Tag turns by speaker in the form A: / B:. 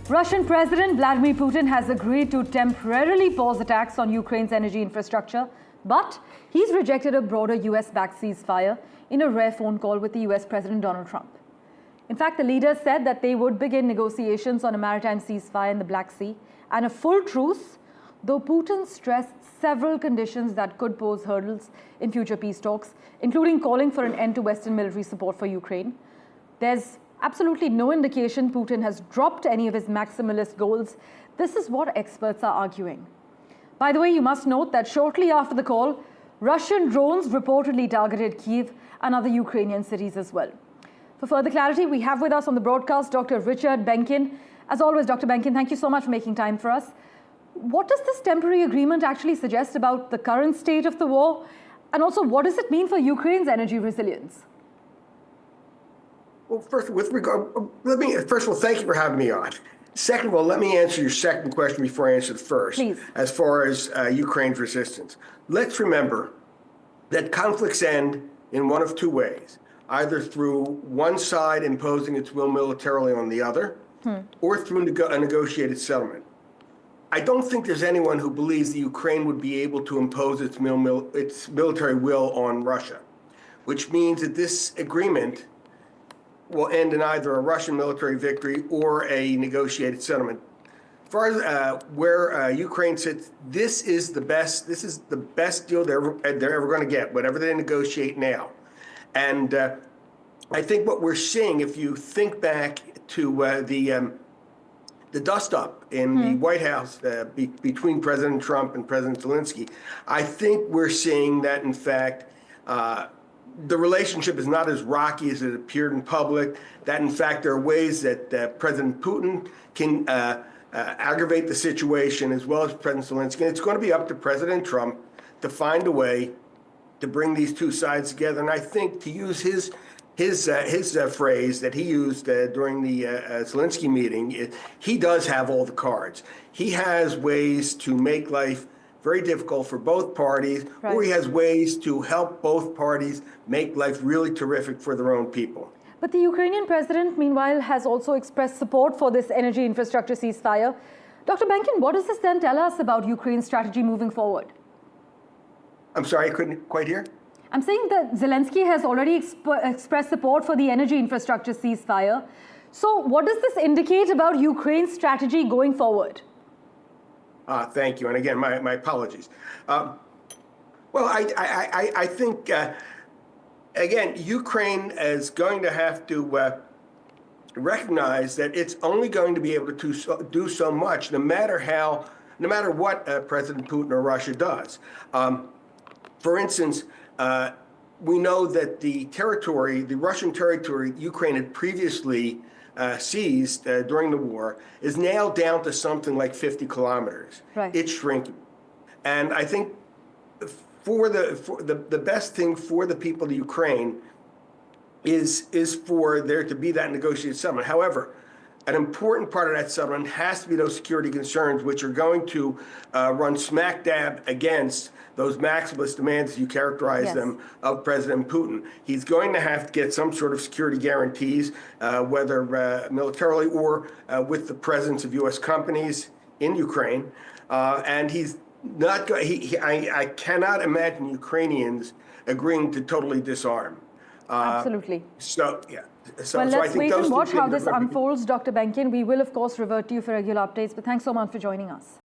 A: Russian President Vladimir Putin has agreed to temporarily pause attacks on Ukraine's energy infrastructure, but he's rejected a broader US-backed ceasefire in a rare phone call with the US President Donald Trump. In fact, the leaders said that they would begin negotiations on a maritime ceasefire in the Black Sea and a full truce, though Putin stressed several conditions that could pose hurdles in future peace talks, including calling for an end to Western military support for Ukraine. There's absolutely no indication Putin has dropped any of his maximalist goals. This is what experts are arguing. By the way, you must note that shortly after the call, Russian drones reportedly targeted Kyiv and other Ukrainian cities as well. For further clarity, we have with us on the broadcast Dr. Richard Benkin. As always, Dr. Benkin, thank you so much for making time for us. What does this temporary agreement actually suggest about the current state of the war? And also, what does it mean for Ukraine's energy resilience?
B: Well, first of all, thank you for having me on. Second of all, let me answer your second question before I answer the first.
A: Please.
B: As far as Ukraine's resistance. Let's remember that conflicts end in one of two ways, either through one side imposing its will militarily on the other, or through a negotiated settlement. I don't think there's anyone who believes that Ukraine would be able to impose its military will on Russia, which means that this agreement will end in either a Russian military victory or a negotiated settlement. As far as where Ukraine sits, this is the best deal they're ever going to get, whatever they negotiate now. And I think what we're seeing, if you think back to the dust-up in the White House between President Trump and President Zelensky, I think we're seeing that, in fact, the relationship is not as rocky as it appeared in public, that, in fact, there are ways that President Putin can aggravate the situation as well as President Zelensky. And it's going to be up to President Trump to find a way to bring these two sides together. And I think, to use his phrase that he used during the Zelensky meeting, he does have all the cards. He has ways to make life very difficult for both parties, or he has ways to help both parties make life really terrific for their own people.
A: But the Ukrainian president, meanwhile, has also expressed support for this energy infrastructure ceasefire. Dr. Benkin, what does this then tell us about Ukraine's strategy moving forward?
B: I'm sorry, I couldn't quite hear.
A: I'm saying that Zelensky has already expressed support for the energy infrastructure ceasefire. So what does this indicate about Ukraine's strategy going forward?
B: Thank you. And again, my apologies. Well, I think, again, Ukraine is going to have to recognize that it's only going to be able to do so much, no matter what President Putin or Russia does. For instance, we know that the Russian territory Ukraine had previously seized during the war is now down to something like 50 kilometers.
A: Right.
B: It's shrinking. And I think for the best thing for the people of Ukraine is for there to be that negotiated settlement. However, an important part of that settlement has to be those security concerns, which are going to run smack dab against those maximalist demands, as you characterize them, of President Putin. He's going to have to get some sort of security guarantees, whether militarily or with the presence of U.S. companies in Ukraine. And he's not. I cannot imagine Ukrainians agreeing to totally disarm.
A: Absolutely.
B: So, yeah.
A: Well, let's wait and watch how this unfolds, Dr. Benkin. We will, of course, revert to you for regular updates. But thanks so much for joining us.